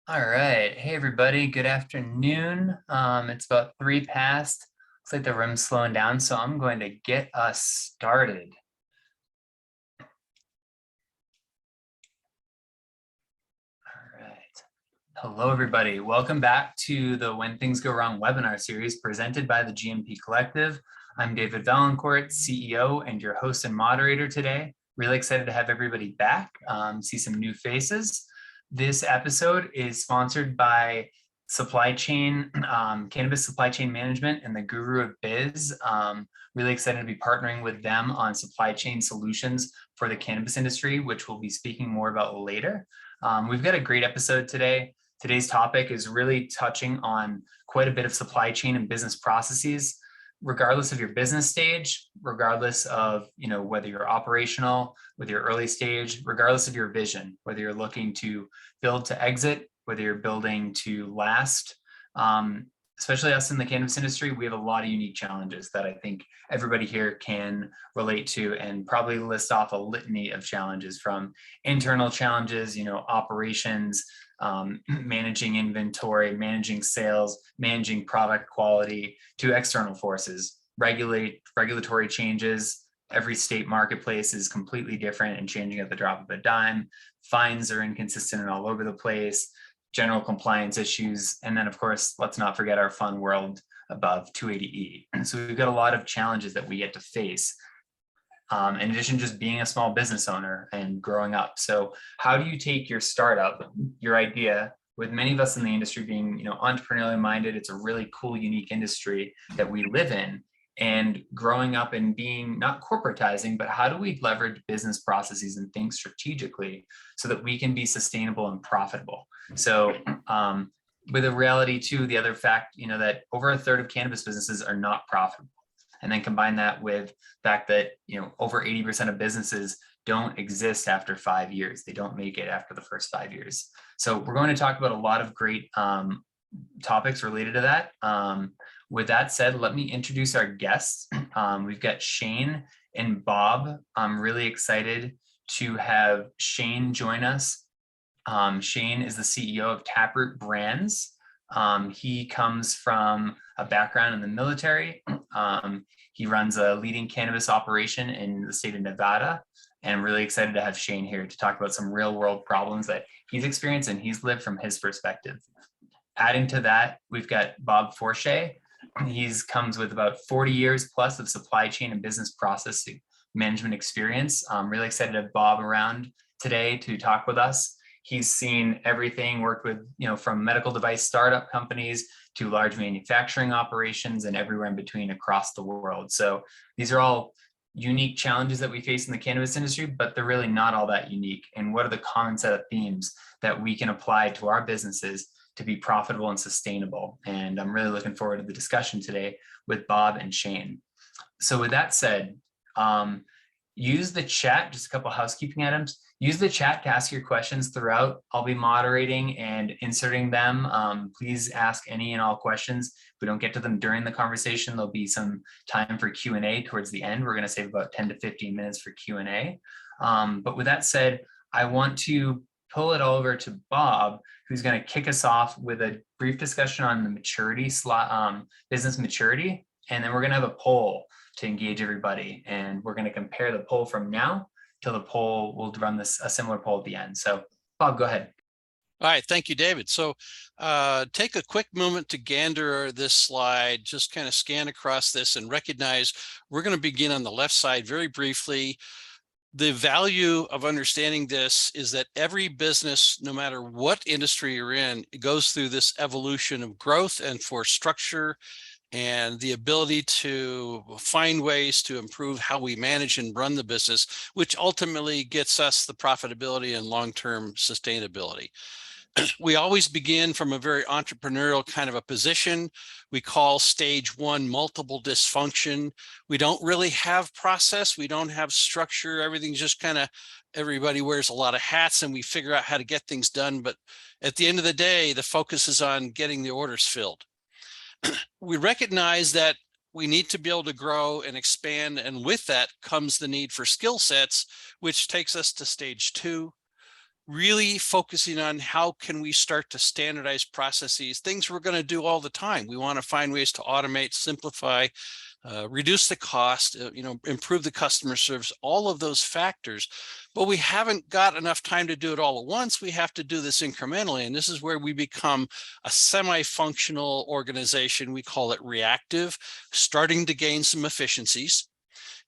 All right. Hey, everybody. Good afternoon. It's about 3 past. Looks like the room's slowing down, so I'm going to get us started. All right. Hello, everybody. Welcome back to the When Things Go Wrong webinar series presented by the GMP Collective. I'm David Valancourt, CEO and your host and moderator today. Really excited to have everybody back, see some new faces. This episode is sponsored by Supply Chain, Cannabis Supply Chain Management and the Guru of Biz. Really excited to be partnering with them on supply chain solutions for the cannabis industry, which we'll be speaking more about later. We've got a great episode today. Today's topic is really touching on quite a bit of supply chain and business processes, regardless of your business stage, regardless of whether you're operational, with your early stage, regardless of your vision, whether you're looking to build to exit, whether you're building to last. Especially us in the cannabis industry, we have a lot of unique challenges that I think everybody here can relate to, and probably list off a litany of challenges, from internal challenges, operations, managing inventory, managing sales, managing product quality, to external forces, regulatory changes. Every state marketplace is completely different and changing at the drop of a dime. Fines are inconsistent and all over the place. General compliance issues. And then, of course, let's not forget our fun world above 280E. And so we've got a lot of challenges that we get to face, in addition to just being a small business owner and growing up. So how do you take your startup, your idea, with many of us in the industry being entrepreneurially minded, it's a really cool, unique industry that we live in, and growing up and being not corporatizing, but how do we leverage business processes and think strategically so that we can be sustainable and profitable? So with a reality too, the other fact, that over a third of cannabis businesses are not profitable. And then combine that with the fact that, over 80% of businesses don't exist after 5 years. They don't make it after the first 5 years. So we're going to talk about a lot of great topics related to that. With that said, let me introduce our guests. We've got Shane and Bob. I'm really excited to have Shane join us. Shane is the CEO of Taproot Brands. He comes from a background in the military. He runs a leading cannabis operation in the state of Nevada, and I'm really excited to have Shane here to talk about some real world problems that he's experienced and he's lived from his perspective. Adding to that, we've got Bob Forche. He's comes with about 40 years plus of supply chain and business process management experience. I'm really excited to have Bob around today to talk with us. He's seen everything, worked with, from medical device startup companies to large manufacturing operations and everywhere in between across the world. So these are all unique challenges that we face in the cannabis industry, but they're really not all that unique. And what are the common set of themes that we can apply to our businesses to be profitable and sustainable? And I'm really looking forward to the discussion today with Bob and Shane. So with that said, use the chat, just a couple of housekeeping items. Use the chat to ask your questions throughout. I'll be moderating and inserting them. Please ask any and all questions. If we don't get to them during the conversation, there'll be some time for Q&A towards the end. We're going to save about 10 to 15 minutes for Q&A. But with that said, I want to pull it over to Bob, who's going to kick us off with a brief discussion on the maturity business maturity. And then we're going to have a poll to engage everybody. And we're going to compare the poll from now till the poll. We'll run a similar poll at the end. So Bob, go ahead. All right, thank you, David. So take a quick moment to gander this slide, just kind of scan across this and recognize we're going to begin on the left side very briefly. The value of understanding this is that every business, no matter what industry you're in, goes through this evolution of growth and for structure and the ability to find ways to improve how we manage and run the business, which ultimately gets us the profitability and long-term sustainability. We always begin from a very entrepreneurial kind of a position. We call stage one multiple dysfunction. We don't really have process. We don't have structure. Everything's just kind of, everybody wears a lot of hats and we figure out how to get things done. But at the end of the day, the focus is on getting the orders filled. We recognize that we need to be able to grow and expand. And with that comes the need for skill sets, which takes us to stage two. really focusing on how can we start to standardize processes, things we're going to do all the time. We want to find ways to automate, simplify, reduce the cost, improve the customer service, all of those factors. But we haven't got enough time to do it all at once. We have to do this incrementally. And this is where we become a semi-functional organization. We call it reactive, starting to gain some efficiencies.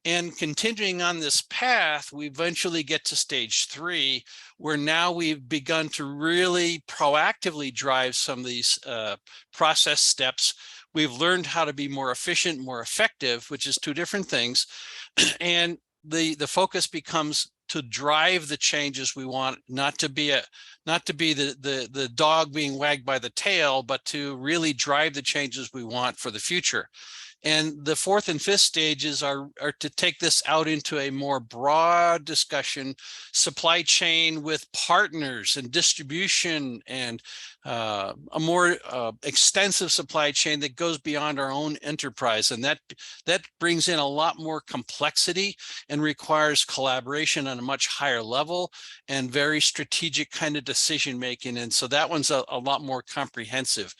And continuing on this path, we eventually get to stage 3, where now we've begun to really proactively drive some of these process steps. We've learned how to be more efficient, more effective, which is 2 different things. And the focus becomes to drive the changes we want, not to be the dog being wagged by the tail, but to really drive the changes we want for the future. And the 4th and 5th stages are to take this out into a more broad discussion, supply chain with partners and distribution, and a more extensive supply chain that goes beyond our own enterprise. And that brings in a lot more complexity and requires collaboration on a much higher level and very strategic kind of decision making. And so that one's a lot more comprehensive.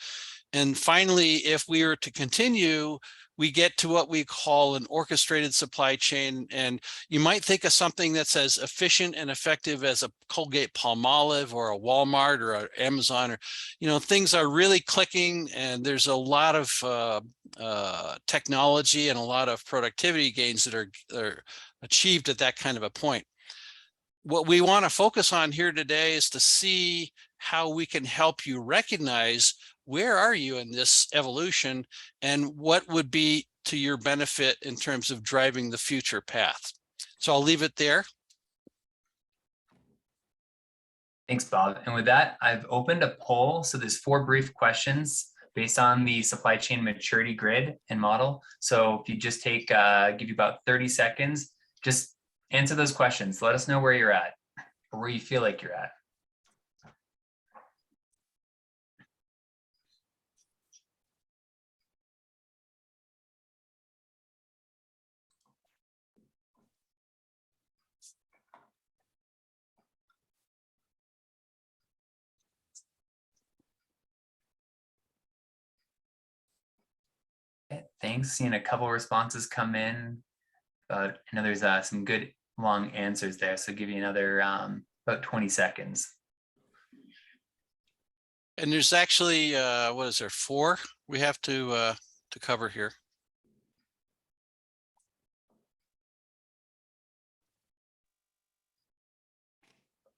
And finally, if we were to continue, we get to what we call an orchestrated supply chain. And you might think of something that's as efficient and effective as a Colgate-Palmolive or a Walmart or an Amazon, or, things are really clicking, and there's a lot of technology and a lot of productivity gains that are achieved at that kind of a point. What we want to focus on here today is to see how we can help you recognize where are you in this evolution and what would be to your benefit in terms of driving the future path. So I'll leave it there. Thanks, Bob. And with that, I've opened a poll. So there's 4 brief questions based on the supply chain maturity grid and model. So if you just give you about 30 seconds, just answer those questions. Let us know where you're at or where you feel like you're at. Thanks. Seeing a couple responses come in, but I know there's some good long answers there. So give you another about 20 seconds. And there's actually, what is there, 4 we have to cover here.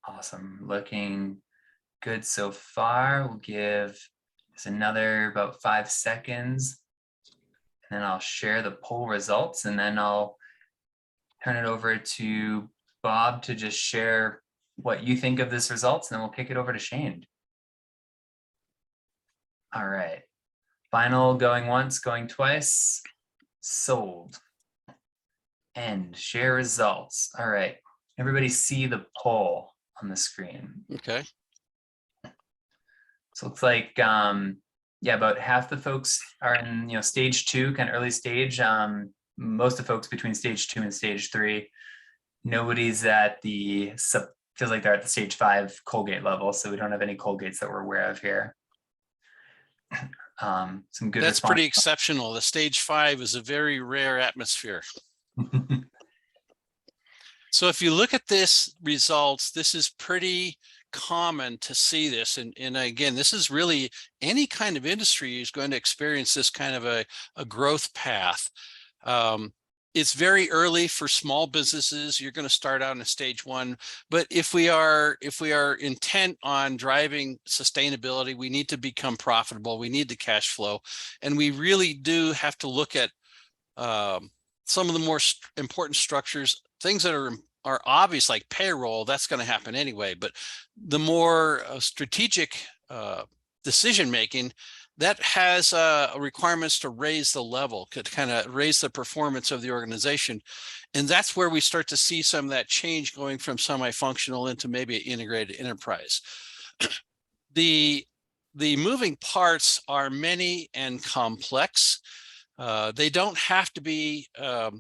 Awesome. Looking good so far. We'll give just another about 5 seconds. And then I'll share the poll results, and then I'll turn it over to Bob to just share what you think of this results, and then we'll kick it over to Shane. All right. Final going once, going twice. Sold. End. Share results. All right. Everybody see the poll on the screen. Okay. So it looks like yeah, about half the folks are in stage 2, kind of early stage. Most of the folks between stage 2 and stage 3. Nobody's at feels like they're at the stage 5 Colgate level, so we don't have any Colgates that we're aware of here. Some good. That's pretty exceptional. The stage 5 is a very rare atmosphere. So if you look at this results, this is pretty common to see this. And again, this is really any kind of industry is going to experience this kind of a growth path. It's very early for small businesses. You're going to start out in a stage 1, but if we are intent on driving sustainability, we need to become profitable. We need the cash flow, and we really do have to look at some of the more important structures, things that are obvious, like payroll. That's going to happen anyway, but the more strategic decision making, that has requirements to raise the level, to kind of raise the performance of the organization. And that's where we start to see some of that change going from semi-functional into maybe an integrated enterprise. The moving parts are many and complex. They don't have to be a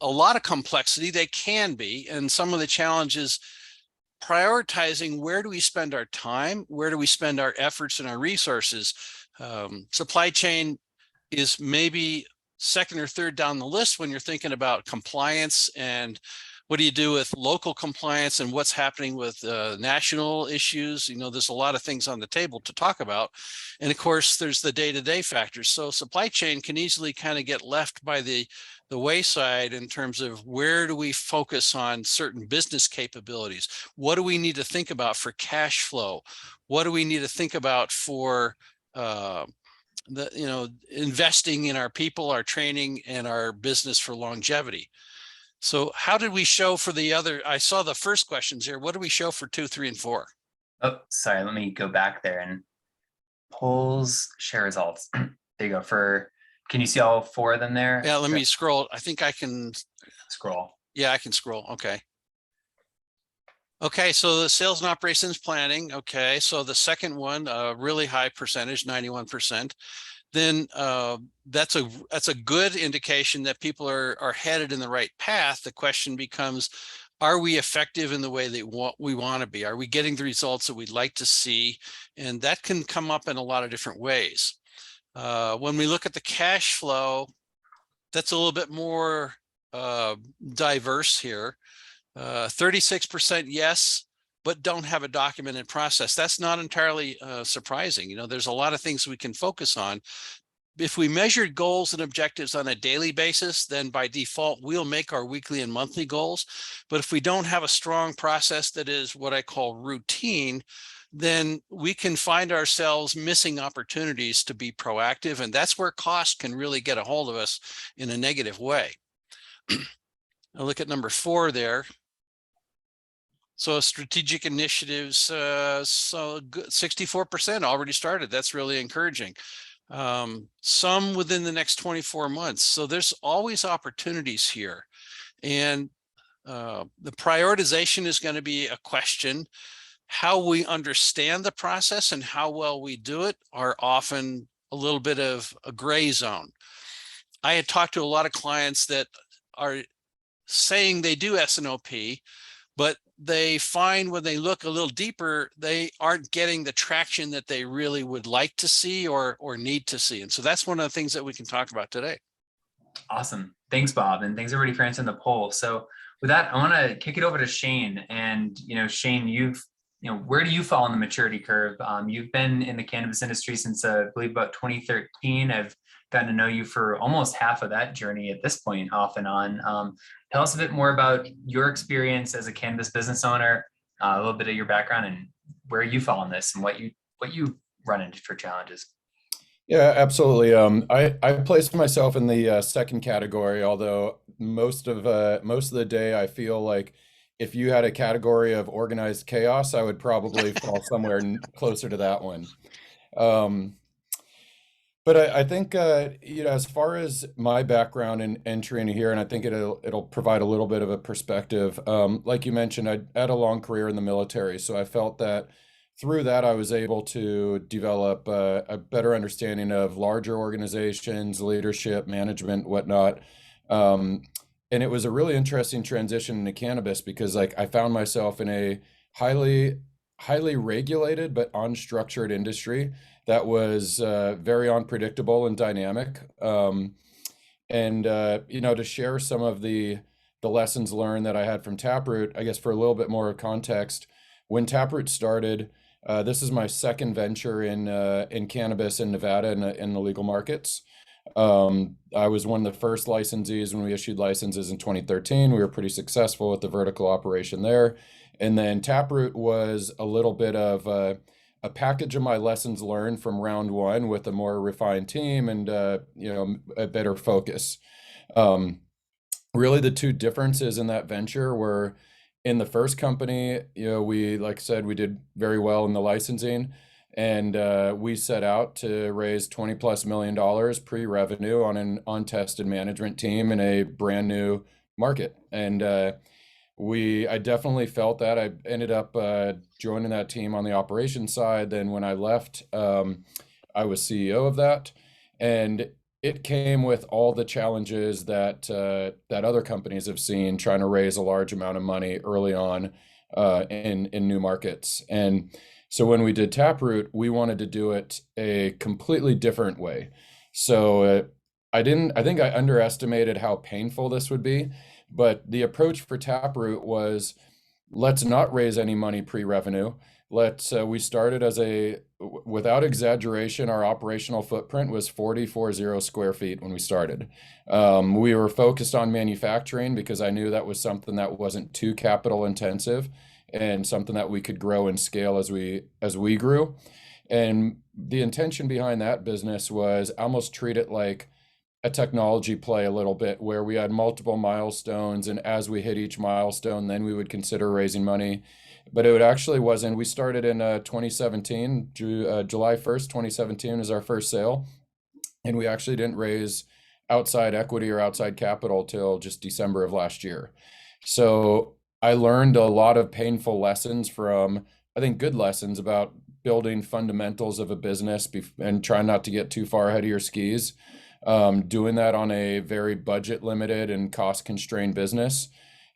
lot of complexity. They can be, and some of the challenges prioritizing where do we spend our time, where do we spend our efforts and our resources. Supply chain is maybe second or third down the list when you're thinking about compliance and what do you do with local compliance and what's happening with national issues. There's a lot of things on the table to talk about. And of course, there's the day-to-day factors. So supply chain can easily kind of get left by the wayside in terms of where do we focus on certain business capabilities? What do we need to think about for cash flow? What do we need to think about for investing in our people, our training, and our business for longevity? So how did we show for the other? I saw the first questions here. What do we show for 2, 3, and 4? Oh, sorry. Let me go back there and polls, share results. There you go. Can you see all 4 of them there? Yeah, let me scroll. I think I can scroll. Yeah, I can scroll. Okay. Okay, so the sales and operations planning. Okay, so the second one, really high percentage, 91%. Then that's a good indication that people are headed in the right path. The question becomes, are we effective in the way that we want to be? Are we getting the results that we'd like to see? And that can come up in a lot of different ways. When we look at the cash flow, that's a little bit more diverse here. 36% yes, but don't have a documented process. That's not entirely surprising. There's a lot of things we can focus on. If we measured goals and objectives on a daily basis, then by default, we'll make our weekly and monthly goals. But if we don't have a strong process that is what I call routine, then we can find ourselves missing opportunities to be proactive. And that's where cost can really get a hold of us in a negative way. I'll look at number 4 there. So strategic initiatives, so good, 64% already started. That's really encouraging. Some within the next 24 months. So there's always opportunities here. And the prioritization is going to be a question. How we understand the process and how well we do it are often a little bit of a gray zone. I had talked to a lot of clients that are saying they do S&OP, but they find when they look a little deeper, they aren't getting the traction that they really would like to see or need to see. And so that's one of the things that we can talk about today. Awesome. Thanks, Bob. And thanks everybody for answering the poll. So with that, I want to kick it over to Shane. And, Shane, where do you fall in the maturity curve? You've been in the cannabis industry since I believe about 2013. I've gotten to know you for almost half of that journey at this point, off and on. Tell us a bit more about your experience as a cannabis business owner, a little bit of your background and where you fall in this and what you run into for challenges. Yeah, absolutely. I placed myself in the second category, although most of the day I feel like if you had a category of organized chaos, I would probably fall somewhere closer to that one. But I think, as far as my background in entry into here, and I think it'll provide a little bit of a perspective. Like you mentioned, I had a long career in the military, so I felt that through that I was able to develop a better understanding of larger organizations, leadership, management, whatnot. And it was a really interesting transition into cannabis because I found myself in a highly regulated but unstructured industry that was very unpredictable and dynamic. To share some of the lessons learned that I had from Taproot, I guess for a little bit more context, when Taproot started, this is my second venture in cannabis in Nevada in the legal markets. I was one of the first licensees when we issued licenses in 2013. We were pretty successful with the vertical operation there. And then Taproot was a little bit of a package of my lessons learned from round one with a more refined team and a better focus. Really, the two differences in that venture were in the first company, we, like I said, we did very well in the licensing, and we set out to raise $20+ million pre-revenue on an untested management team in a brand new market. And I definitely felt that. I ended up joining that team on the operations side. Then when I left, I was CEO of that, and it came with all the challenges that other companies have seen trying to raise a large amount of money early on. in new markets. And so when we did Taproot, we wanted to do it a completely different way. So I think I underestimated how painful this would be, but the approach for Taproot was, let's not raise any money pre-revenue. We started without exaggeration, our operational footprint was 440 square feet when we started. We were focused on manufacturing because I knew that was something that wasn't too capital intensive and something that we could grow and scale as we grew. And the intention behind that business was almost treat it like a technology play a little bit, where we had multiple milestones, and as we hit each milestone, then we would consider raising money. But it actually wasn't. We started in 2017, July 1st, 2017 is our first sale. And we actually didn't raise outside equity or outside capital till just December of last year. So I learned a lot of painful lessons from, I think, good lessons about building fundamentals of a business and trying not to get too far ahead of your skis. Doing that on a very budget limited and cost constrained business.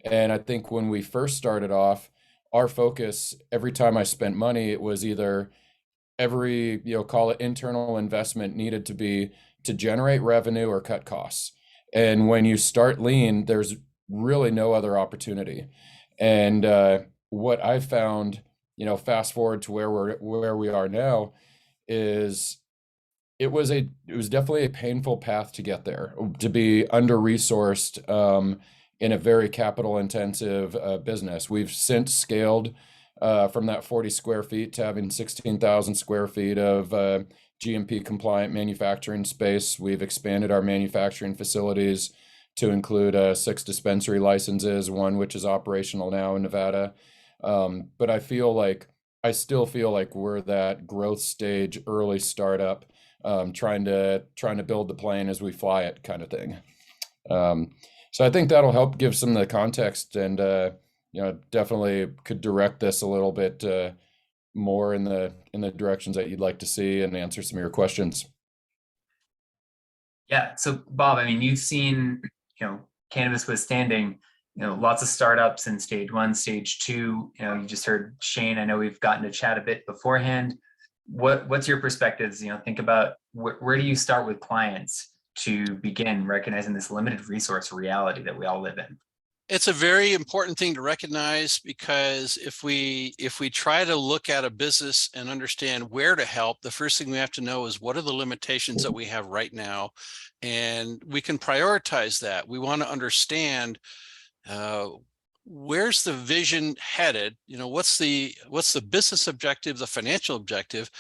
And I think when we first started off, our focus, every time I spent money, it was either every, call it internal investment, needed to be to generate revenue or cut costs. And when you start lean, there's really no other opportunity. And what I found, fast forward to where we are now, is it was definitely a painful path to get there, to be under-resourced in a very capital-intensive business. We've since scaled from that 40 square feet to having 16,000 square feet of GMP-compliant manufacturing space. We've expanded our manufacturing facilities to include 6 dispensary licenses, one which is operational now in Nevada. But I still feel like we're that growth stage, early startup, trying to build the plane as we fly it kind of thing. So I think that'll help give some of the context, and definitely could direct this a little bit more in the directions that you'd like to see, and answer some of your questions. Yeah. So Bob, I mean, you've seen, Cannabis Withstanding, lots of startups in stage 1, stage 2. You just heard Shane. I know we've gotten to chat a bit beforehand. What's your perspectives? Think about where do you start with clients to begin recognizing this limited resource reality that we all live in? It's a very important thing to recognize, because if we try to look at a business and understand where to help, the first thing we have to know is what are the limitations that we have right now, and we can prioritize that. We want to understand where's the vision headed, what's the business objective, the financial objective,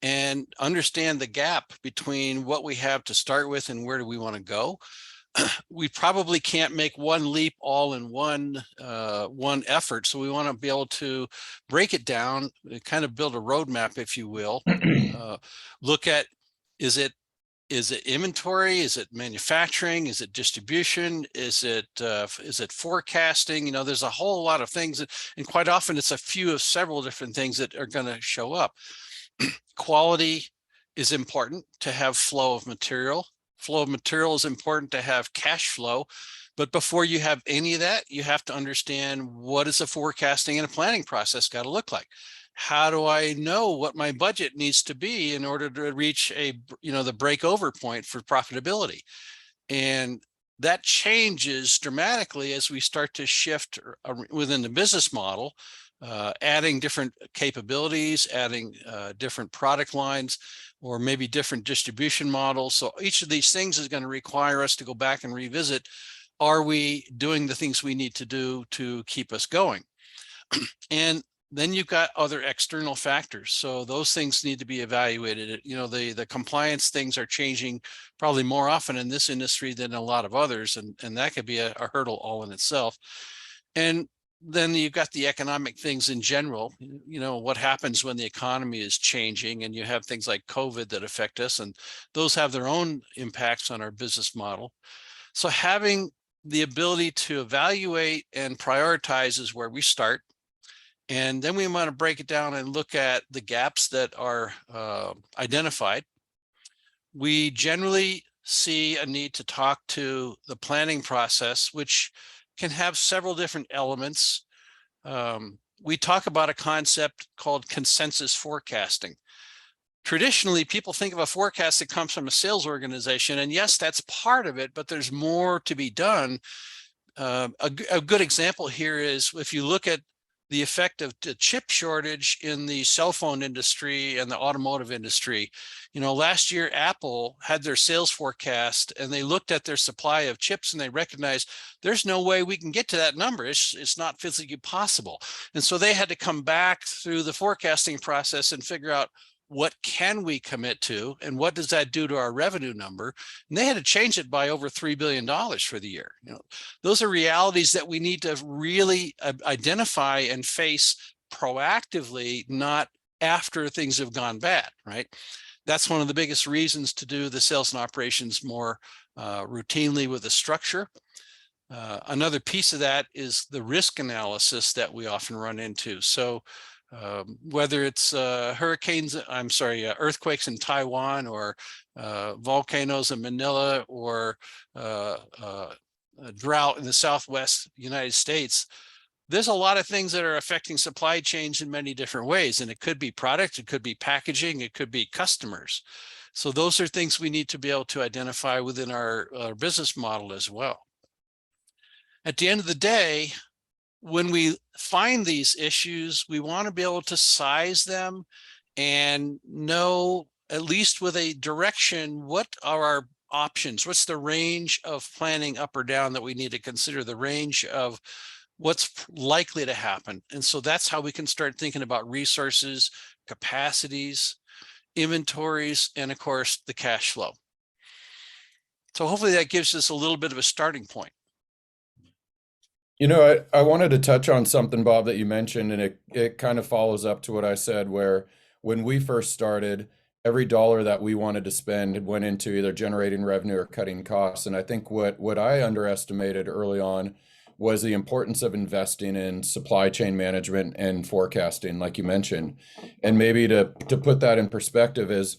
and understand the gap between what we have to start with and where do we want to go. We probably can't make one leap all in one effort. So we want to be able to break it down, kind of build a roadmap, if you will. Look at, is it inventory? Is it manufacturing? Is it distribution? Is it forecasting? There's a whole lot of things, and quite often it's a few of several different things that are going to show up. Quality is important to have flow of material. Flow of material is important to have cash flow. But before you have any of that, you have to understand, what is the forecasting and a planning process got to look like? How do I know what my budget needs to be in order to reach the break over point for profitability? And that changes dramatically as we start to shift within the business model, adding different capabilities, adding different product lines, or maybe different distribution models. So each of these things is going to require us to go back and revisit, are we doing the things we need to do to keep us going? And then you've got other external factors. So those things need to be evaluated. The compliance things are changing probably more often in this industry than a lot of others. And that could be a hurdle all in itself. And then you've got the economic things in general. What happens when the economy is changing, and you have things like COVID that affect us, and those have their own impacts on our business model. So having the ability to evaluate and prioritize is where we start. And then we want to break it down and look at the gaps that are identified. We generally see a need to talk to the planning process, which can have several different elements. we talk about a concept called consensus forecasting. Traditionally, people think of a forecast that comes from a sales organization, and yes, that's part of it, but there's more to be done. A good example here is if you look at the effect of the chip shortage in the cell phone industry and the automotive industry. Last year, Apple had their sales forecast and they looked at their supply of chips and they recognized there's no way we can get to that number. It's not physically possible. And so they had to come back through the forecasting process and figure out what can we commit to and what does that do to our revenue number? And they had to change it by over $3 billion for the year. Those are realities that we need to really identify and face proactively, not after things have gone bad, right? That's one of the biggest reasons to do the sales and operations more routinely with a structure. Another piece of that is the risk analysis that we often run into. So whether it's earthquakes in Taiwan or volcanoes in Manila or a drought in the Southwest United States, there's a lot of things that are affecting supply chains in many different ways. And it could be product, it could be packaging, it could be customers. So those are things we need to be able to identify within our business model as well. At the end of the day, when we find these issues, we want to be able to size them and know, at least with a direction, what are our options? What's the range of planning up or down that we need to consider, the range of what's likely to happen? And so that's how we can start thinking about resources, capacities, inventories, and of course, the cash flow. So hopefully that gives us a little bit of a starting point. I wanted to touch on something, Bob, that you mentioned, and it kind of follows up to what I said, where when we first started, every dollar that we wanted to spend went into either generating revenue or cutting costs. And I think what I underestimated early on was the importance of investing in supply chain management and forecasting, like you mentioned. And maybe to put that in perspective is,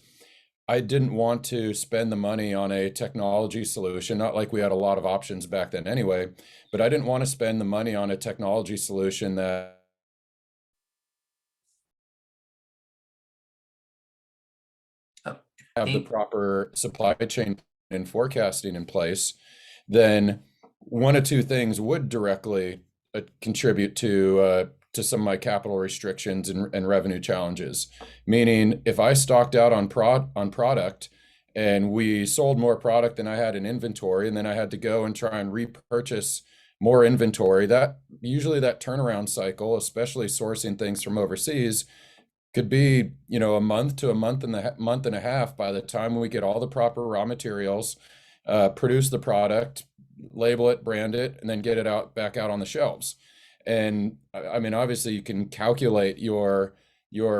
I didn't want to spend the money on a technology solution, not like we had a lot of options back then anyway, but I didn't want to spend the money on a technology solution that have the proper supply chain and forecasting in place. Then one of two things would directly contribute to some of my capital restrictions and revenue challenges. Meaning, if I stocked out on product and we sold more product than I had in inventory, and then I had to go and try and repurchase more inventory, that turnaround cycle, especially sourcing things from overseas, could be a month to a month and a half by the time we get all the proper raw materials, produce the product, label it, brand it, and then get it back out on the shelves. And I mean, obviously you can calculate your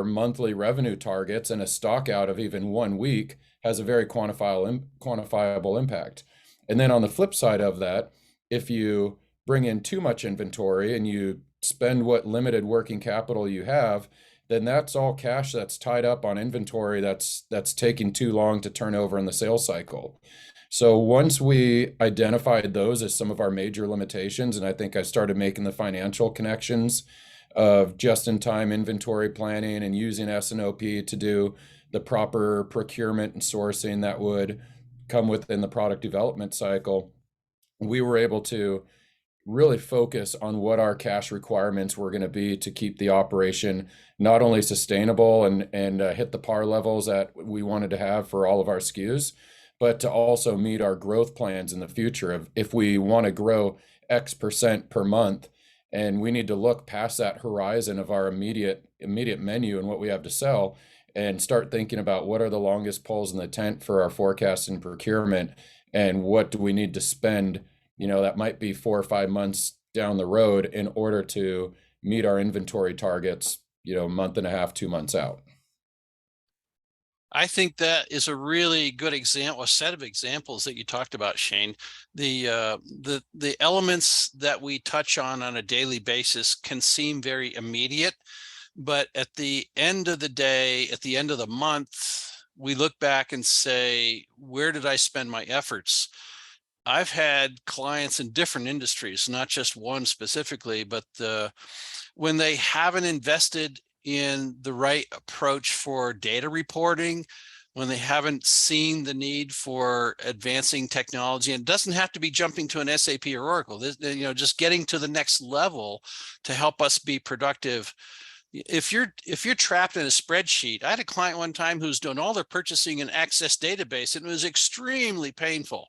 monthly revenue targets, and a stock out of even 1 week has a very quantifiable impact. And then on the flip side of that, if you bring in too much inventory and you spend what limited working capital you have, then that's all cash that's tied up on inventory that's taking too long to turn over in the sales cycle. So once we identified those as some of our major limitations, and I think I started making the financial connections of just-in-time inventory planning and using S&OP to do the proper procurement and sourcing that would come within the product development cycle, we were able to really focus on what our cash requirements were going to be to keep the operation not only sustainable and hit the par levels that we wanted to have for all of our SKUs, but to also meet our growth plans in the future of if we want to grow X% per month, and we need to look past that horizon of our immediate menu and what we have to sell, and start thinking about what are the longest poles in the tent for our forecast and procurement, and what do we need to spend, that might be 4 or 5 months down the road in order to meet our inventory targets, month and a half, 2 months out. I think that is a really good example, a set of examples that you talked about, Shane. The elements that we touch on a daily basis can seem very immediate, but at the end of the day, at the end of the month, we look back and say, where did I spend my efforts? I've had clients in different industries, not just one specifically, but when they haven't invested in the right approach for data reporting, when they haven't seen the need for advancing technology. And it doesn't have to be jumping to an SAP or Oracle, just getting to the next level to help us be productive. If you're trapped in a spreadsheet, I had a client one time who's doing all their purchasing in Access database, and it was extremely painful.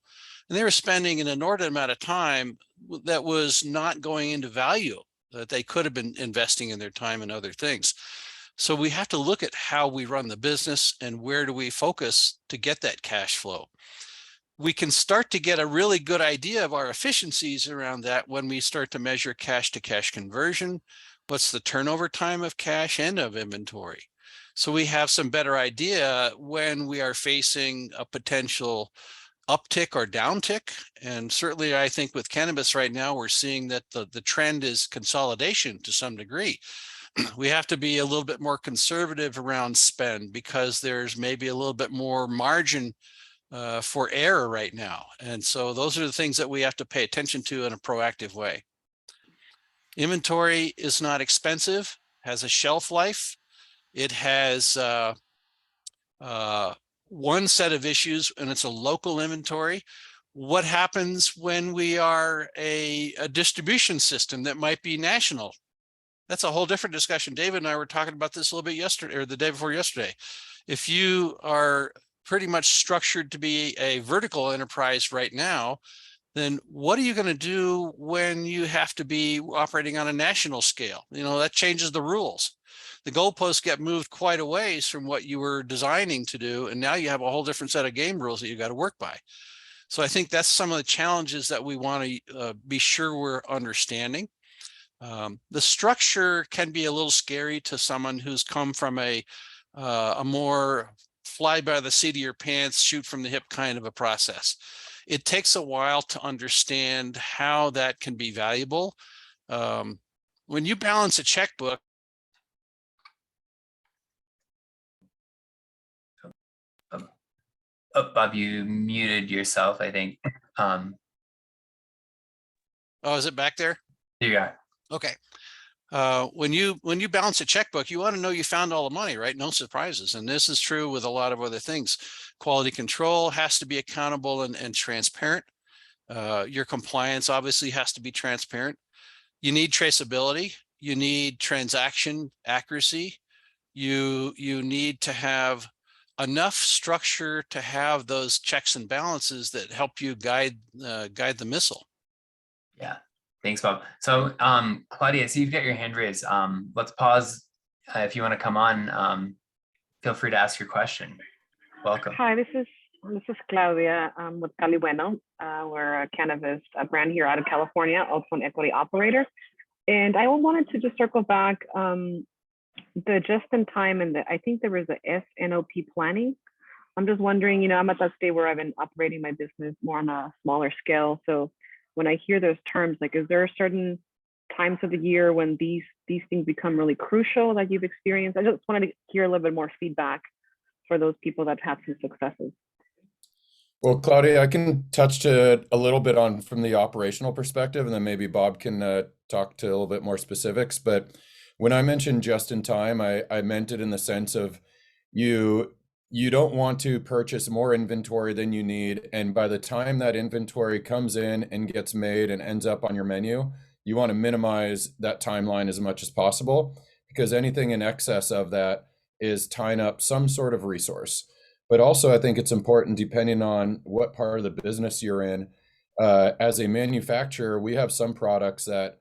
And they were spending an inordinate amount of time that was not going into value, that they could have been investing in their time in other things. So we have to look at how we run the business and where do we focus to get that cash flow. We can start to get a really good idea of our efficiencies around that when we start to measure cash to cash conversion. What's the turnover time of cash and of inventory? So we have some better idea when we are facing a potential uptick or downtick. And certainly I think with cannabis right now, we're seeing that the trend is consolidation to some degree. We have to be a little bit more conservative around spend because there's maybe a little bit more margin for error right now. And so those are the things that we have to pay attention to in a proactive way. Inventory is not expensive, has a shelf life. It has one set of issues, and it's a local inventory. What happens when we are a distribution system that might be national? That's a whole different discussion. David and I were talking about this a little bit yesterday, or the day before yesterday. If you are pretty much structured to be a vertical enterprise right now, then what are you going to do when you have to be operating on a national scale? That changes the rules. The goalposts get moved quite a ways from what you were designing to do, and now you have a whole different set of game rules that you got to work by. So I think that's some of the challenges that we want to be sure we're understanding. The structure can be a little scary to someone who's come from a more fly by the seat of your pants, shoot from the hip kind of a process. It takes a while to understand how that can be valuable. When you balance a checkbook, Bob, you muted yourself, I think. oh, is it back there? Yeah. Okay. When you balance a checkbook, you want to know you found all the money, right? No surprises. And this is true with a lot of other things. Quality control has to be accountable and transparent. Your compliance obviously has to be transparent. You need traceability. You need transaction accuracy. You need to have enough structure to have those checks and balances that help you guide the missile. Yeah. Thanks, Bob. So, Claudia, I see you've got your hand raised. Let's pause. If you want to come on, feel free to ask your question. Welcome. Hi, this is Claudia with Cali Bueno. We're a cannabis brand here out of California, also an equity operator. And I wanted to just circle back the just in time, and I think there was a SNOP planning. I'm just wondering, I'm at that stage where I've been operating my business more on a smaller scale. So when I hear those terms, like, is there certain times of the year when these things become really crucial that you've experienced? I just wanted to hear a little bit more feedback for those people that have some successes. Well, Claudia, I can touch to a little bit on from the operational perspective, and then maybe Bob can talk to a little bit more specifics. But when I mentioned just in time, I meant it in the sense of you don't want to purchase more inventory than you need. And by the time that inventory comes in and gets made and ends up on your menu, you want to minimize that timeline as much as possible, because anything in excess of that is tying up some sort of resource. But also, I think it's important, depending on what part of the business you're in, as a manufacturer, we have some products that,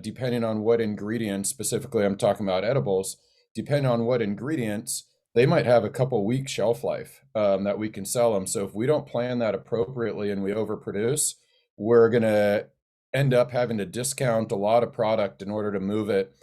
depending on what ingredients, specifically I'm talking about edibles, depending on what ingredients, they might have a couple week shelf life that we can sell them. So if we don't plan that appropriately and we overproduce, we're going to end up having to discount a lot of product in order to move it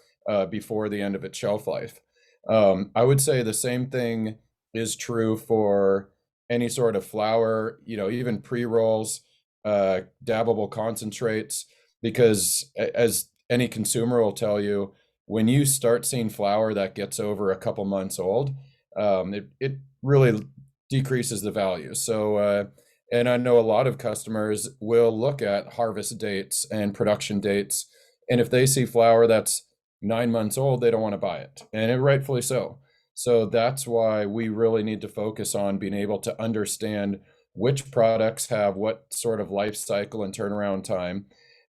before the end of its shelf life. I would say the same thing is true for any sort of flower, even pre-rolls, dabbable concentrates, because as any consumer will tell you, when you start seeing flower that gets over a couple months old, it really decreases the value. So, and I know a lot of customers will look at harvest dates and production dates, and if they see flower that's 9 months old, they don't want to buy it, and rightfully so. So that's why we really need to focus on being able to understand which products have what sort of life cycle and turnaround time,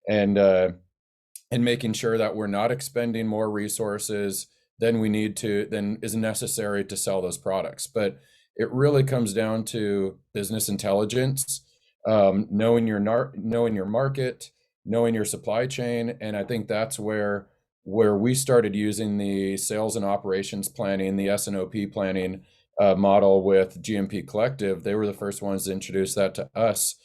and making sure that we're not expending more resources than we need to, than is necessary to sell those products. But it really comes down to business intelligence, knowing your market, knowing your supply chain, and I think that's where we started using the sales and operations planning, the S&OP planning model with GMP Collective. They were the first ones to introduce that to us,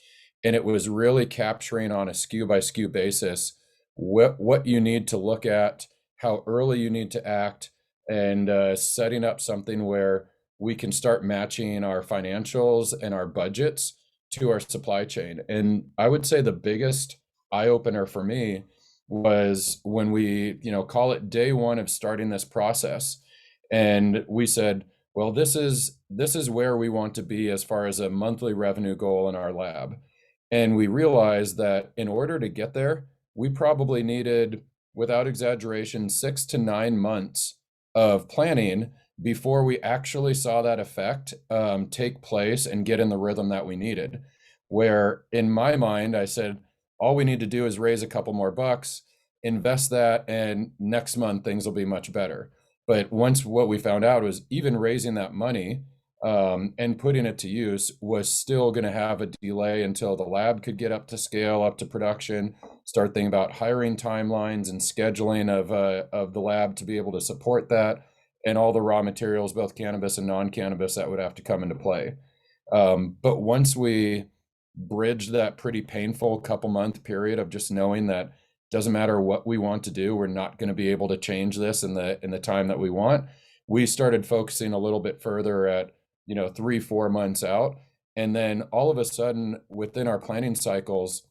and it was really capturing on a SKU by SKU basis what you need to look at, how early you need to act, and setting up something where we can start matching our financials and our budgets to our supply chain. And I would say the biggest eye opener for me was when we, call it day one of starting this process, and we said, well, this is where we want to be as far as a monthly revenue goal in our lab. And we realized that in order to get there, we probably needed, without exaggeration, 6 to 9 months of planning before we actually saw that effect take place and get in the rhythm that we needed. Where in my mind, I said, all we need to do is raise a couple more bucks, invest that, and next month things will be much better. But once what we found out was even raising that money and putting it to use was still going to have a delay until the lab could get up to scale, up to production, start thinking about hiring timelines and scheduling of the lab to be able to support that, and all the raw materials, both cannabis and non-cannabis, that would have to come into play. But once we bridged that pretty painful couple month period of just knowing that doesn't matter what we want to do, we're not going to be able to change this in the time that we want, we started focusing a little bit further at 3-4 months out. And then all of a sudden within our planning cycles,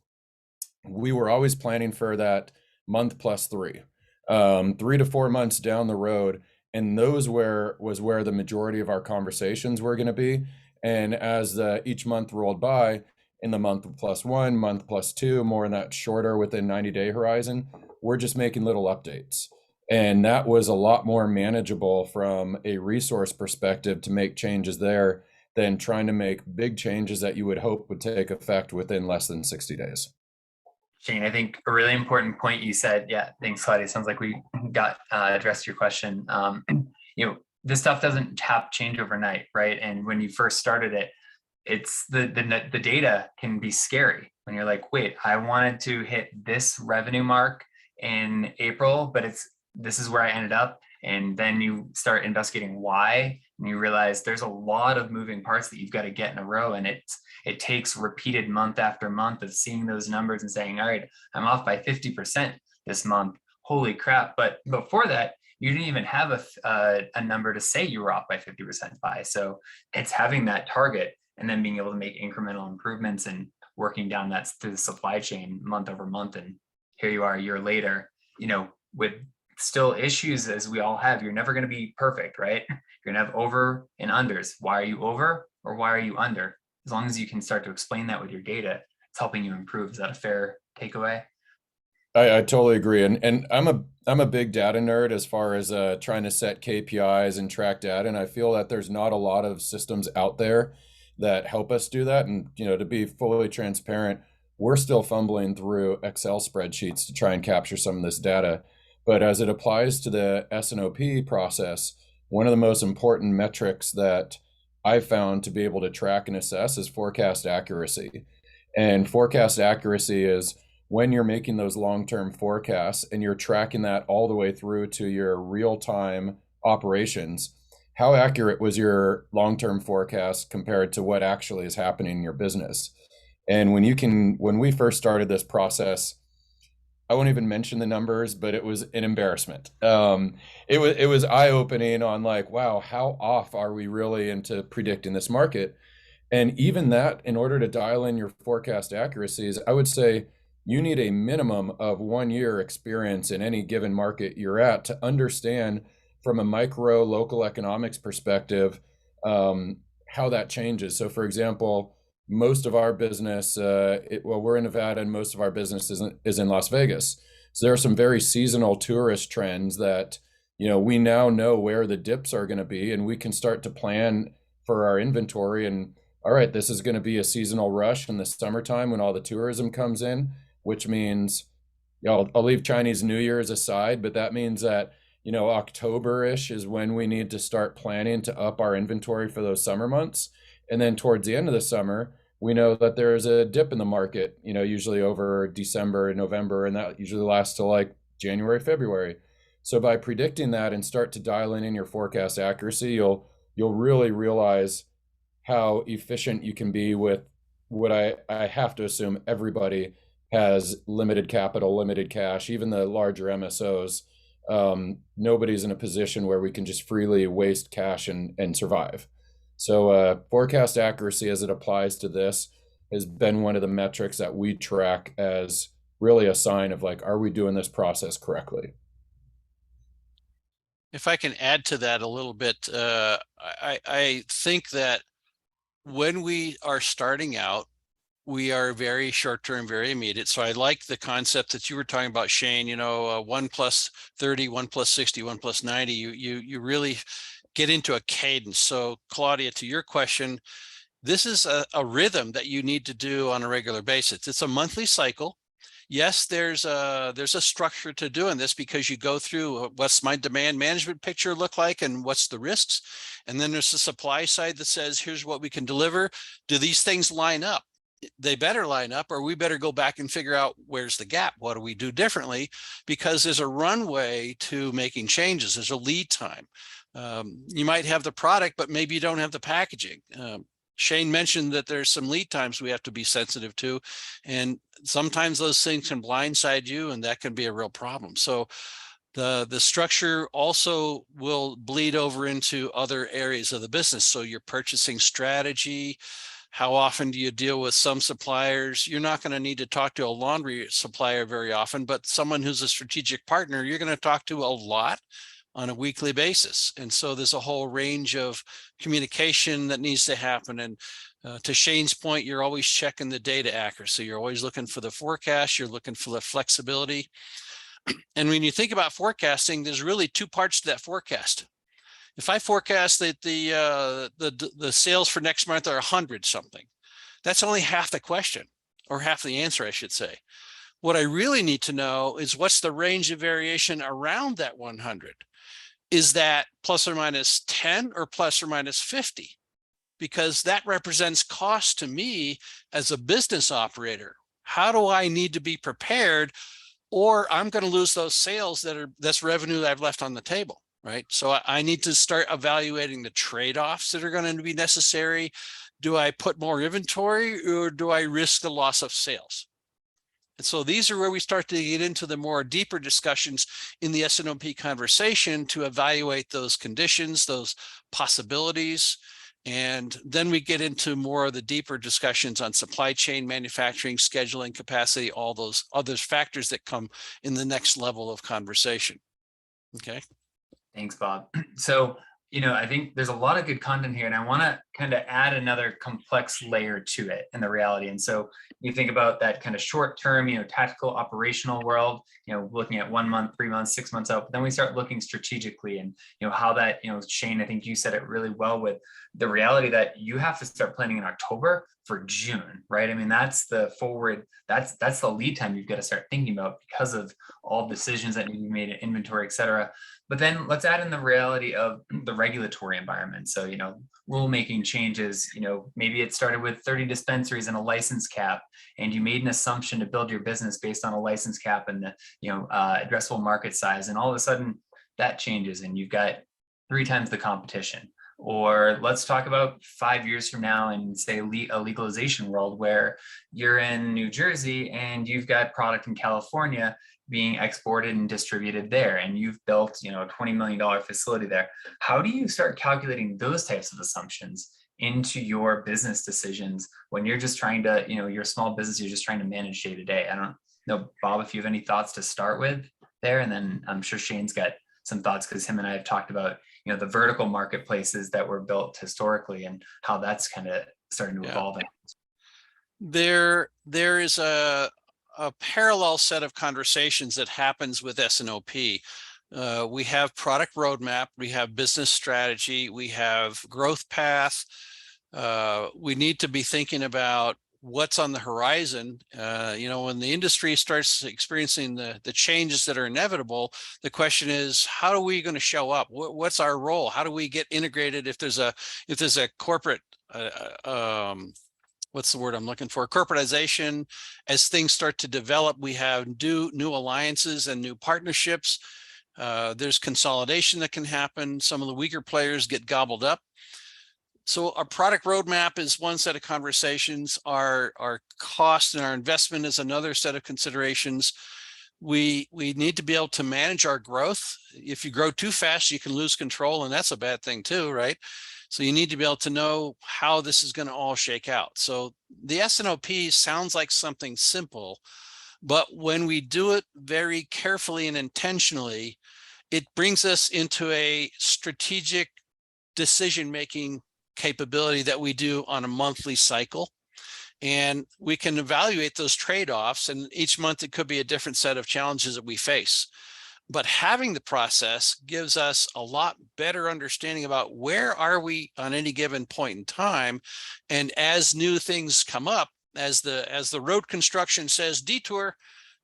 we were always planning for that month plus 3 to 4 months down the road, and those was where the majority of our conversations were going to be. And as each month rolled by, in the month plus 1, month plus 2, more in that shorter within 90-day horizon, we're just making little updates. And that was a lot more manageable from a resource perspective to make changes there than trying to make big changes that you would hope would take effect within less than 60 days. Shane, I think a really important point you said. Yeah, thanks, Claudia. Sounds like we got addressed your question. This stuff doesn't change overnight, right? And when you first started it, it's the data can be scary when you're like, wait, I wanted to hit this revenue mark in April, but this is where I ended up. And then you start investigating why, and you realize there's a lot of moving parts that you've got to get in a row. And it takes repeated month after month of seeing those numbers and saying, all right, I'm off by 50% this month. Holy crap. But before that, you didn't even have a number to say you were off by 50% by. So it's having that target and then being able to make incremental improvements and working down that through the supply chain month over month. And here you are a year later, with still issues as we all have. You're never going to be perfect, right? You're going to have over and unders. Why are you over or why are you under? As long as you can start to explain that with your data, it's helping you improve. Is that a fair takeaway? I totally agree. And I'm a big data nerd as far as trying to set KPIs and track data. And I feel that there's not a lot of systems out there that help us do that. And, to be fully transparent, we're still fumbling through Excel spreadsheets to try and capture some of this data. But as it applies to the S&OP process, one of the most important metrics that I've found to be able to track and assess is forecast accuracy. And forecast accuracy is when you're making those long-term forecasts and you're tracking that all the way through to your real-time operations. How accurate was your long-term forecast compared to what actually is happening in your business? And when we first started this process, I won't even mention the numbers, but it was an embarrassment. It was eye-opening on like, wow, how off are we really into predicting this market? And even that, in order to dial in your forecast accuracies, I would say you need a minimum of 1 year experience in any given market you're at to understand from a micro local economics perspective how that changes. So for example, most of our business, we're in Nevada and most of our business is in Las Vegas. So there are some very seasonal tourist trends that, we now know where the dips are going to be, and we can start to plan for our inventory. And all right, this is going to be a seasonal rush in the summertime when all the tourism comes in, which means, I'll leave Chinese New Year's aside, but that means that, October-ish is when we need to start planning to up our inventory for those summer months. And then towards the end of the summer, we know that there's a dip in the market, usually over December and November, and that usually lasts till like January, February. So by predicting that and start to dial in your forecast accuracy, you'll really realize how efficient you can be with what I have to assume everybody has limited capital, limited cash, even the larger MSOs. Nobody's in a position where we can just freely waste cash and survive. So forecast accuracy as it applies to this has been one of the metrics that we track as really a sign of like, are we doing this process correctly? If I can add to that a little bit, I think that when we are starting out, we are very short-term, very immediate. So I like the concept that you were talking about, Shane, 1 plus 30, 1 plus 60, 1 plus 90, you really get into a cadence. So Claudia, to your question, this is a rhythm that you need to do on a regular basis. It's a monthly cycle. Yes, there's a structure to doing this because you go through what's my demand management picture look like and what's the risks. And then there's the supply side that says, here's what we can deliver. Do these things line up? They better line up, or we better go back and figure out where's the gap. What do we do differently? Because there's a runway to making changes. There's a lead time. You might have the product, but maybe you don't have the packaging. Shane mentioned that there's some lead times we have to be sensitive to, and sometimes those things can blindside you, and that can be a real problem. So the structure also will bleed over into other areas of the business. So your purchasing strategy, how often do you deal with some suppliers? You're not going to need to talk to a laundry supplier very often, but someone who's a strategic partner, you're going to talk to a lot on a weekly basis. And so there's a whole range of communication that needs to happen. And to Shane's point, you're always checking the data accuracy. You're always looking for the forecast. You're looking for the flexibility. And when you think about forecasting, there's really two parts to that forecast. If I forecast that the sales for next month are 100 something, that's only half the question, or half the answer, I should say. What I really need to know is what's the range of variation around that 100? Is that plus or minus 10 or plus or minus 50? Because that represents cost to me as a business operator. How do I need to be prepared, or I'm going to lose those sales that's revenue that I've left on the table, right? So I need to start evaluating the trade-offs that are going to be necessary. Do I put more inventory, or do I risk the loss of sales? And so these are where we start to get into the more deeper discussions in the S&OP conversation to evaluate those conditions, those possibilities. And then we get into more of the deeper discussions on supply chain, manufacturing, scheduling, capacity, all those other factors that come in the next level of conversation. Okay. Thanks, Bob. So, I think there's a lot of good content here, and I want to kind of add another complex layer to it in the reality. And so you think about that kind of short term, tactical operational world, looking at 1 month, 3 months, 6 months out, but then we start looking strategically and, how that, Shane, I think you said it really well with the reality that you have to start planning in October for June, right? I mean, that's the forward, that's the lead time you've got to start thinking about because of all decisions that need to be made in inventory, et cetera. But then let's add in the reality of the regulatory environment. So, rulemaking changes, maybe it started with 30 dispensaries and a license cap, and you made an assumption to build your business based on a license cap and the, addressable market size. And all of a sudden that changes and you've got 3 times the competition. Or let's talk about 5 years from now and say a legalization world where you're in New Jersey and you've got product in California being exported and distributed there, and you've built, a $20 million facility there. How do you start calculating those types of assumptions into your business decisions when you're just trying to, you're a small business, you're just trying to manage day to day? I don't know, Bob, if you have any thoughts to start with there, and then I'm sure Shane's got some thoughts because him and I have talked about, the vertical marketplaces that were built historically and how that's kind of starting to evolve. There is a a parallel set of conversations that happens with S&OP. We have product roadmap, we have business strategy, we have growth path. We need to be thinking about what's on the horizon. When the industry starts experiencing the changes that are inevitable, the question is, how are we going to show up? What's our role? How do we get integrated if there's a corporate what's the word I'm looking for? Corporatization. As things start to develop, we have new alliances and new partnerships. There's consolidation that can happen. Some of the weaker players get gobbled up. So our product roadmap is one set of conversations. Our cost and our investment is another set of considerations. We need to be able to manage our growth. If you grow too fast, you can lose control, and that's a bad thing too, right? So you need to be able to know how this is going to all shake out. So the S&OP sounds like something simple, but when we do it very carefully and intentionally, it brings us into a strategic decision-making capability that we do on a monthly cycle. And we can evaluate those trade-offs, and each month it could be a different set of challenges that we face. But having the process gives us a lot better understanding about where are we on any given point in time. And as new things come up, as the road construction says detour,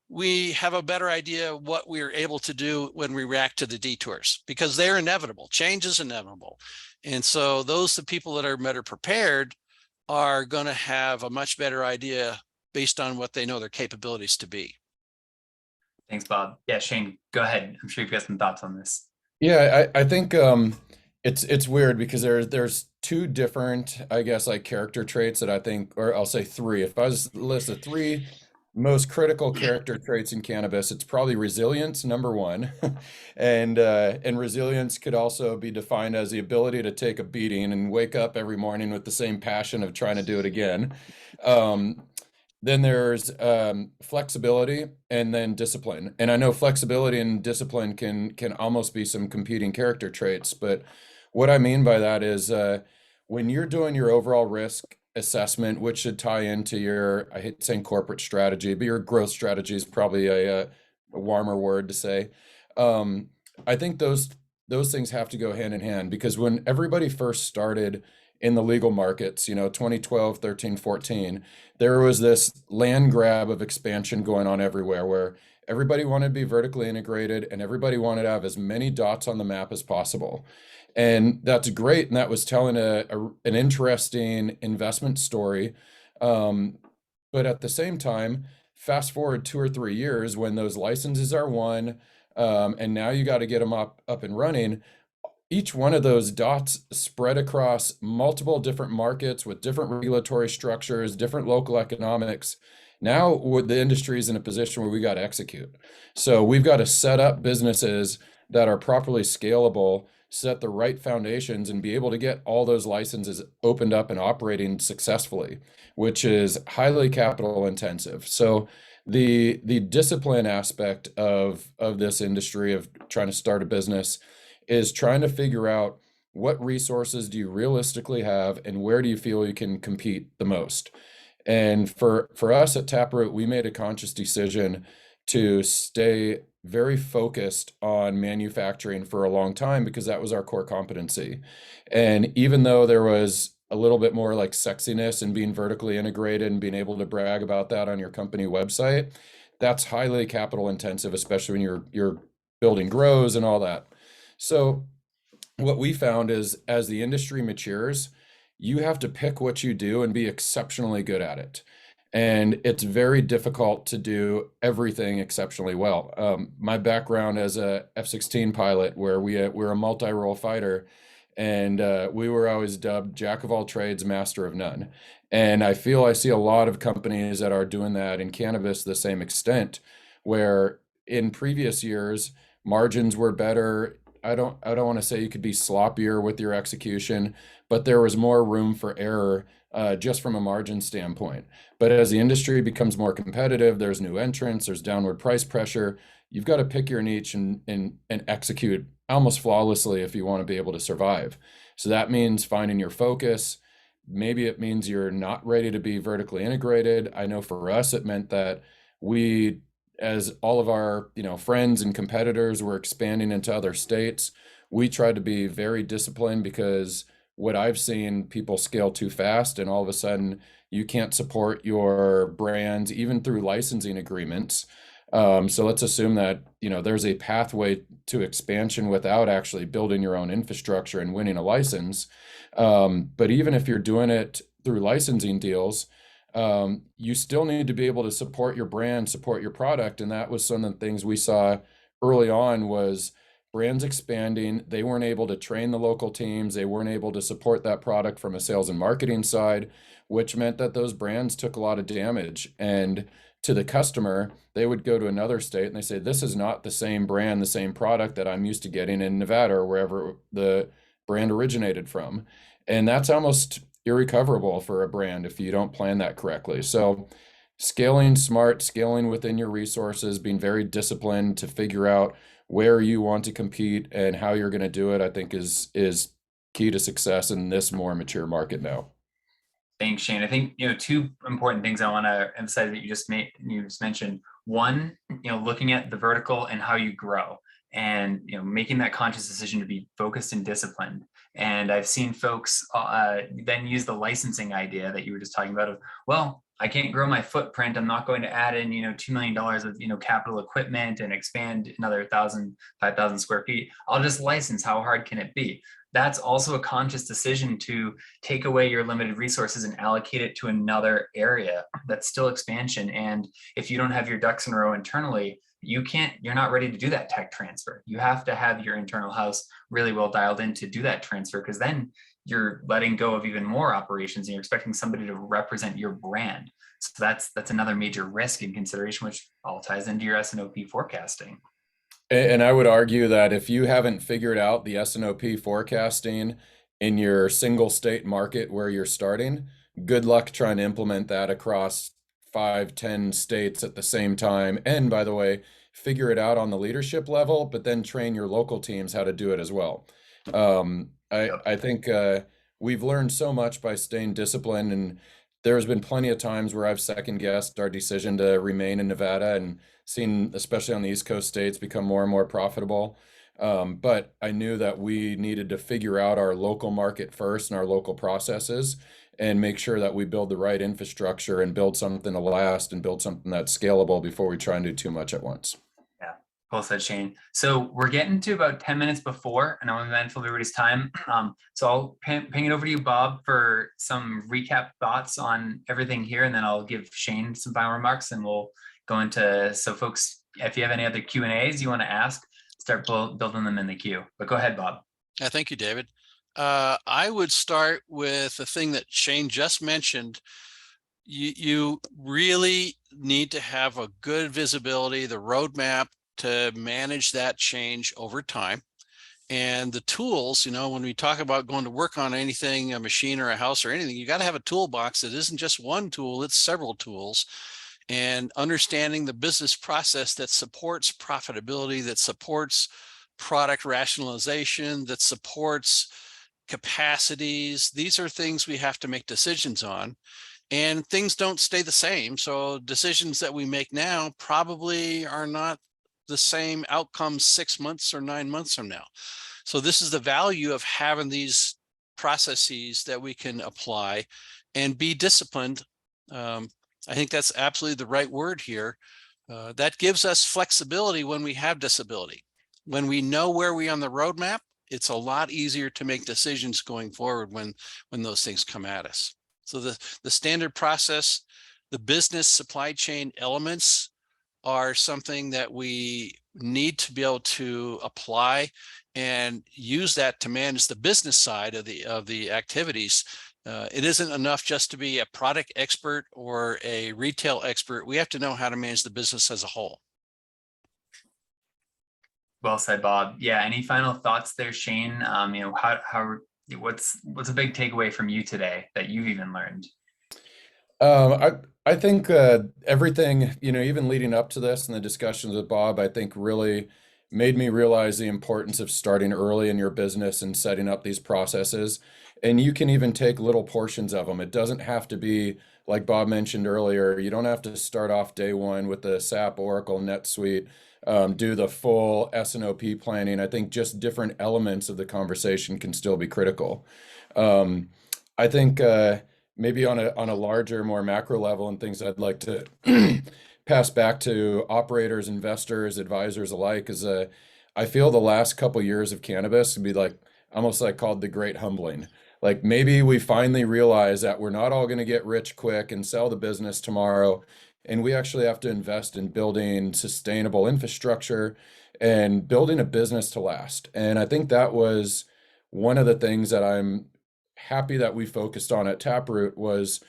we have a better idea what we're able to do when we react to the detours, because they're inevitable. Change is inevitable. And so the people that are better prepared are going to have a much better idea based on what they know their capabilities to be. Thanks, Bob. Yeah, Shane, go ahead. I'm sure you've got some thoughts on this. Yeah, I think it's weird because there's two different, I guess, like character traits that I think, or I'll say three. If I was to list the three most critical character traits in cannabis, it's probably resilience, number one. And resilience could also be defined as the ability to take a beating and wake up every morning with the same passion of trying to do it again. Then there's flexibility, and then discipline. And I know flexibility and discipline can almost be some competing character traits, but what I mean by that is when you're doing your overall risk assessment, which should tie into your, I hate saying corporate strategy, but your growth strategy is probably a warmer word to say. I think those things have to go hand in hand, because when everybody first started in the legal markets, 2012, 13, 14, there was this land grab of expansion going on everywhere where everybody wanted to be vertically integrated and everybody wanted to have as many dots on the map as possible. And that's great. And that was telling an interesting investment story. But at the same time, fast forward 2 or 3 years when those licenses are won, and now you got to get them up and running. Each one of those dots spread across multiple different markets with different regulatory structures, different local economics. Now the industry is in a position where we got to execute. So we've got to set up businesses that are properly scalable, set the right foundations, and be able to get all those licenses opened up and operating successfully, which is highly capital intensive. So the discipline aspect of this industry of trying to start a business is trying to figure out what resources do you realistically have and where do you feel you can compete the most. And for us at Taproot, we made a conscious decision to stay very focused on manufacturing for a long time because that was our core competency. And even though there was a little bit more like sexiness in being vertically integrated and being able to brag about that on your company website, that's highly capital intensive, especially when you're building grows and all that. So what we found is as the industry matures, you have to pick what you do and be exceptionally good at it. And it's very difficult to do everything exceptionally well. My background as a F-16 pilot, where we're a multi-role fighter, and we were always dubbed jack of all trades, master of none. And I feel I see a lot of companies that are doing that in cannabis to the same extent, where in previous years, margins were better. I don't want to say you could be sloppier with your execution, but there was more room for error just from a margin standpoint. But as the industry becomes more competitive, there's new entrants, there's downward price pressure. You've got to pick your niche and execute almost flawlessly if you want to be able to survive. So that means finding your focus. Maybe it means you're not ready to be vertically integrated. I know for us, it meant that we, as all of our, friends and competitors were expanding into other states, we tried to be very disciplined because what I've seen, people scale too fast and all of a sudden you can't support your brand even through licensing agreements. So let's assume that, there's a pathway to expansion without actually building your own infrastructure and winning a license. But even if you're doing it through licensing deals, you still need to be able to support your brand, support your product. And that was some of the things we saw early on was brands expanding. They weren't able to train the local teams. They weren't able to support that product from a sales and marketing side, which meant that those brands took a lot of damage. And to the customer, they would go to another state and they say, this is not the same brand, the same product that I'm used to getting in Nevada or wherever the brand originated from. And that's almost irrecoverable for a brand if you don't plan that correctly. So scaling smart, scaling within your resources, being very disciplined to figure out where you want to compete and how you're going to do it, I think is key to success in this more mature market now. Thanks, Shane. I think, two important things I want to emphasize that you just mentioned. One, looking at the vertical and how you grow and, making that conscious decision to be focused and disciplined. And I've seen folks then use the licensing idea that you were just talking about of, well, I can't grow my footprint. I'm not going to add in, $2 million of, capital equipment and expand another 5,000 square feet. I'll just license. How hard can it be? That's also a conscious decision to take away your limited resources and allocate it to another area that's still expansion. And if you don't have your ducks in a row internally, you're not ready to do that tech transfer. You have to have your internal house really well dialed in to do that transfer, because then you're letting go of even more operations and you're expecting somebody to represent your brand. So that's another major risk and consideration, which all ties into your S&OP forecasting. And I would argue that if you haven't figured out the S&OP forecasting in your single state market where you're starting, good luck trying to implement that across 5-10 states at the same time. And by the way, figure it out on the leadership level, but then train your local teams how to do it as well. I think we've learned so much by staying disciplined, and there's been plenty of times where I've second guessed our decision to remain in Nevada and seen, especially on the East Coast states, become more and more profitable. But I knew that we needed to figure out our local market first and our local processes and make sure that we build the right infrastructure and build something to last and build something that's scalable before we try and do too much at once. Yeah, well said, Shane. So we're getting to about 10 minutes before, and I'm mindful of everybody's time. So I'll ping it over to you, Bob, for some recap thoughts on everything here, and then I'll give Shane some final remarks, and we'll go into, so folks, if you have any other Q&As you want to ask, start building them in the queue. But go ahead, Bob. Yeah, thank you, David. I would start with the thing that Shane just mentioned. You really need to have a good visibility, the roadmap to manage that change over time. And the tools, when we talk about going to work on anything, a machine or a house or anything, you got to have a toolbox that isn't just one tool, it's several tools. And understanding the business process that supports profitability, that supports product rationalization, that supports capacities. These are things we have to make decisions on, and things don't stay the same. So decisions that we make now probably are not the same outcomes 6 months or 9 months from now. So this is the value of having these processes that we can apply and be disciplined. I think that's absolutely the right word here. That gives us flexibility when we have disability. When we know where we are on the roadmap, it's a lot easier to make decisions going forward when those things come at us. So the standard process, the business supply chain elements are something that we need to be able to apply and use that to manage the business side of the activities. It isn't enough just to be a product expert or a retail expert. We have to know how to manage the business as a whole. Well said, Bob. Yeah. Any final thoughts there, Shane? What's a big takeaway from you today that you've even learned? I think everything, even leading up to this and the discussions with Bob, I think really made me realize the importance of starting early in your business and setting up these processes. And you can even take little portions of them. It doesn't have to be, like Bob mentioned earlier, you don't have to start off day one with the SAP, Oracle, NetSuite, do the full S&OP planning. I think just different elements of the conversation can still be critical. I think maybe on a larger, more macro level and things I'd like to pass back to operators, investors, advisors alike is I feel the last couple years of cannabis would be like almost like called the great humbling. Like maybe we finally realize that we're not all going to get rich quick and sell the business tomorrow, and we actually have to invest in building sustainable infrastructure and building a business to last. And I think that was one of the things that I'm happy that we focused on at Taproot was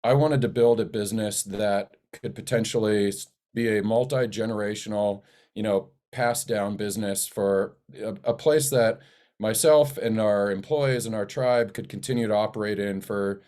I wanted to build a business that could potentially be a multi-generational, passed down business for a place that myself and our employees and our tribe could continue to operate in for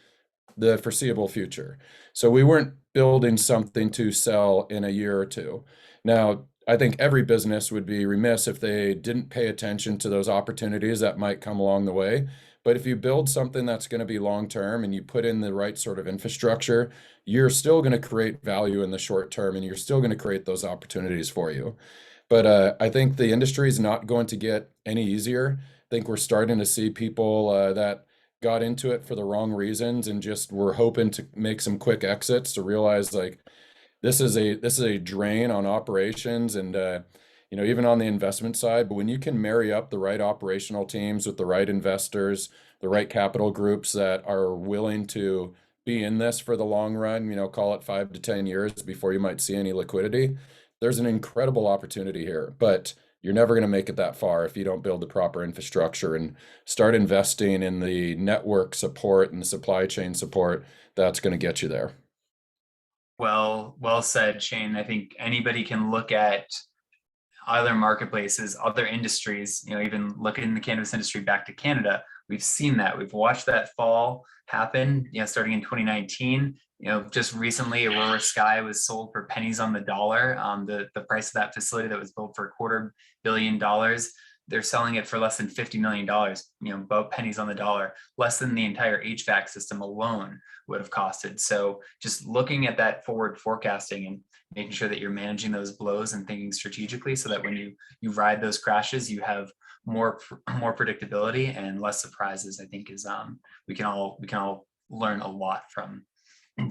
the foreseeable future. So we weren't building something to sell in a year or two. Now, I think every business would be remiss if they didn't pay attention to those opportunities that might come along the way. But if you build something that's going to be long term and you put in the right sort of infrastructure, you're still going to create value in the short term and you're still going to create those opportunities for you. But I think the industry is not going to get any easier. I think we're starting to see people that got into it for the wrong reasons and just were hoping to make some quick exits to realize like this is a drain on operations and even on the investment side. But when you can marry up the right operational teams with the right investors, the right capital groups that are willing to be in this for the long run, call it 5 to 10 years before you might see any liquidity, there's an incredible opportunity here. But you're never going to make it that far if you don't build the proper infrastructure and start investing in the network support and the supply chain support that's going to get you there. Well said, Shane. I think anybody can look at other marketplaces, other industries, even looking in the cannabis industry back to Canada. We've seen that. We've watched that fall happen, starting in 2019. Just recently, Aurora Sky was sold for pennies on the dollar. The price of that facility that was built for $250 million, they're selling it for less than $50 million, about pennies on the dollar, less than the entire HVAC system alone would have costed. So just looking at that forward forecasting and making sure that you're managing those blows and thinking strategically so that when you ride those crashes, you have more predictability and less surprises, I think is we can all learn a lot from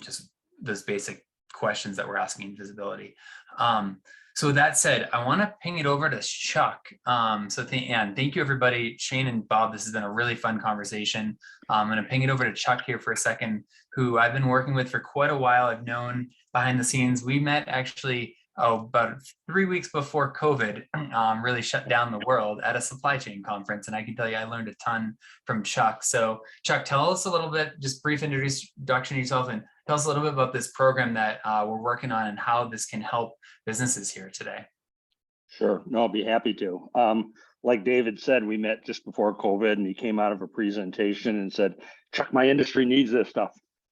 just those basic questions that we're asking in visibility. So with that said, I want to ping it over to Chuck. Thank you, everybody. Shane and Bob, this has been a really fun conversation. I'm going to ping it over to Chuck here for a second, who I've been working with for quite a while. I've known behind the scenes. We met actually about 3 weeks before COVID really shut down the world at a supply chain conference. And I can tell you, I learned a ton from Chuck. So Chuck, tell us a little bit, just brief introduction of yourself, and tell us a little bit about this program that we're working on and how this can help businesses here today. Sure. No, I'll be happy to. Like David said, we met just before COVID and he came out of a presentation and said, Chuck, my industry needs this stuff.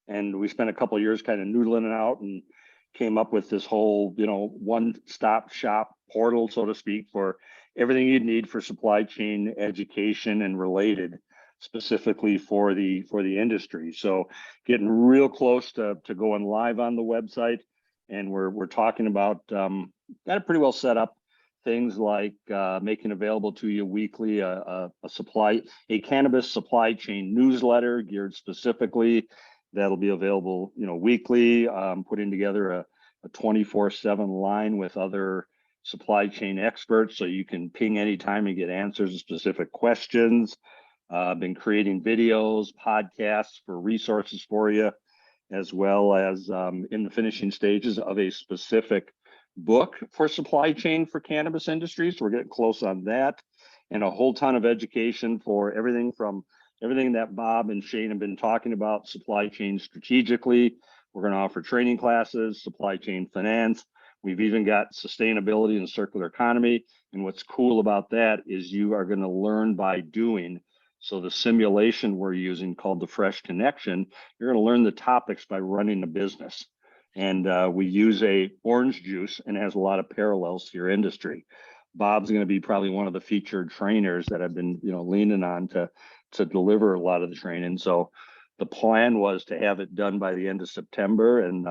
And we spent a couple of years kind of noodling it out and came up with this whole, one-stop shop portal, so to speak, for everything you'd need for supply chain education and related, specifically for the industry. So getting real close to going live on the website, and we're talking about got it pretty well set up. Things like making available to you weekly a cannabis supply chain newsletter geared specifically. That'll be available, weekly. Putting together a 24/7 line with other supply chain experts, so you can ping anytime and get answers to specific questions. Been creating videos, podcasts for resources for you, as well as in the finishing stages of a specific book for supply chain for cannabis industry. So we're getting close on that, and a whole ton of education for everything that Bob and Shane have been talking about, supply chain strategically. We're going to offer training classes, supply chain finance. We've even got sustainability and circular economy. And what's cool about that is you are going to learn by doing. So the simulation we're using, called the Fresh Connection, you're going to learn the topics by running a business. And we use a orange juice, and it has a lot of parallels to your industry. Bob's going to be probably one of the featured trainers that I've been, leaning on to deliver a lot of the training. So the plan was to have it done by the end of September, and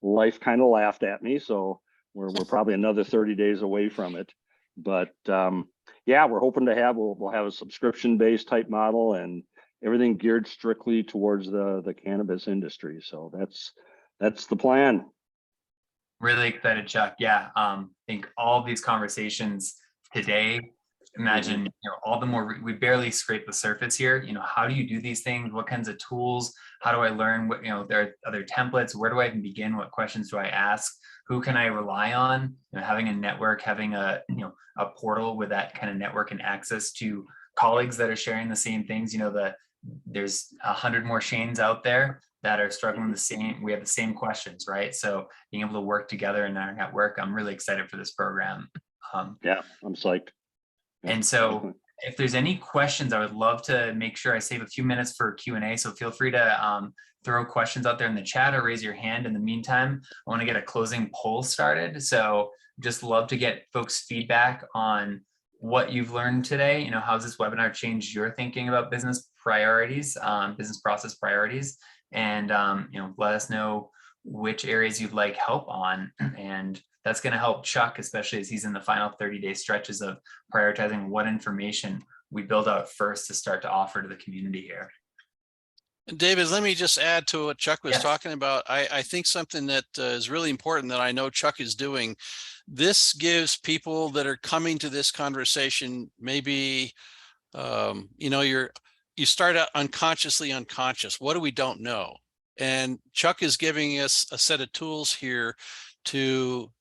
life kind of laughed at me. So we're probably another 30 days away from it. But yeah, we're hoping to we'll have a subscription-based type model and everything geared strictly towards the cannabis industry. So that's the plan. Really excited, Chuck. Yeah, I think all of these conversations today, imagine, all the more, we barely scrape the surface here. How do you do these things? What kinds of tools? How do I learn? What, there are other templates. Where do I even begin? What questions do I ask? Who can I rely on? Having a network, having a portal with that kind of network and access to colleagues that are sharing the same things. There's 100 more Shanes out there that are struggling we have the same questions, right? So being able to work together in our network, I'm really excited for this program. Yeah, I'm psyched. And so if there's any questions, I would love to make sure I save a few minutes for Q&A. So feel free to throw questions out there in the chat or raise your hand. In the meantime, I want to get a closing poll started. So just love to get folks' feedback on what you've learned today. How's this webinar changed your thinking about business priorities, business process priorities? And let us know which areas you'd like help on. And that's going to help Chuck, especially as he's in the final 30-day stretches of prioritizing what information we build out first to start to offer to the community here. David, let me just add to what Chuck was Yes. talking about. I think something that is really important that I know Chuck is doing. This gives people that are coming to this conversation, maybe, you start out unconsciously unconscious. What do we don't know? And Chuck is giving us a set of tools here to,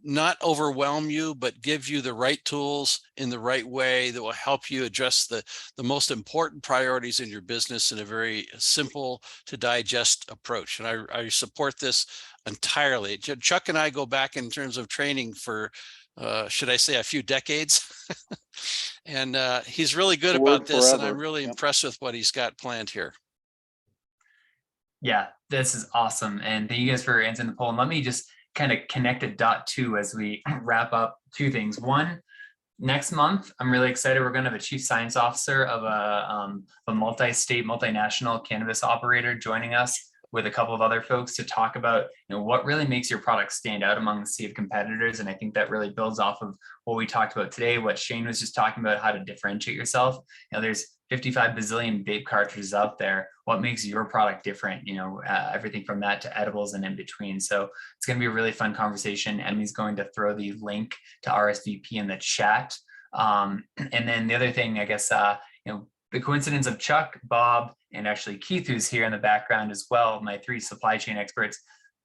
not overwhelm you, but give you the right tools in the right way that will help you address the most important priorities in your business in a very simple to digest approach. And I support this entirely. Chuck and I go back in terms of training for, should I say, a few decades. And he's really good about this, forever. and I'm really impressed with what he's got planned here. Yeah, this is awesome. And thank you guys for answering the poll. And let me just kind of connect a dot two as we wrap up two things. One, next month, I'm really excited. We're going to have a chief science officer of a multi-state, multinational cannabis operator joining us with a couple of other folks to talk about what really makes your product stand out among the sea of competitors. And I think that really builds off of what we talked about today, what Shane was just talking about, how to differentiate yourself. There's 55 bazillion vape cartridges out there. What makes your product different? Everything from that to edibles and in between. So it's going to be a really fun conversation. Emmy's going to throw the link to RSVP in the chat. And then the other thing, I guess, the coincidence of Chuck, Bob, and actually Keith, who's here in the background as well, my three supply chain experts,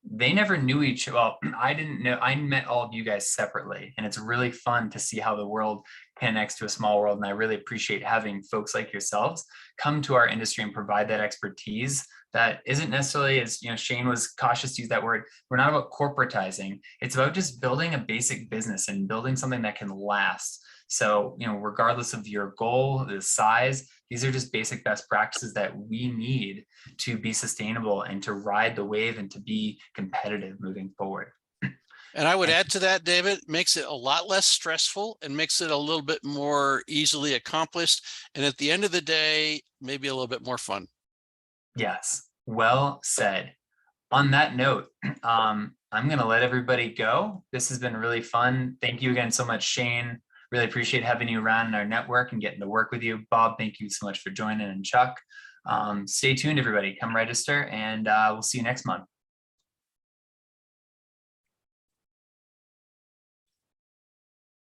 they never knew each other. Well, I didn't know. I met all of you guys separately, and it's really fun to see how the world connects to a small world. And I really appreciate having folks like yourselves come to our industry and provide that expertise that isn't necessarily, as Shane was cautious to use that word, we're not about corporatizing. It's about just building a basic business and building something that can last. So, regardless of your goal, the size, these are just basic best practices that we need to be sustainable and to ride the wave and to be competitive moving forward. And I would add to that, David, makes it a lot less stressful and makes it a little bit more easily accomplished. And at the end of the day, maybe a little bit more fun. Yes, well said. On that note, I'm going to let everybody go. This has been really fun. Thank you again so much, Shane. Really appreciate having you around in our network and getting to work with you. Bob, thank you so much for joining, and Chuck. Stay tuned, everybody. Come register, and we'll see you next month.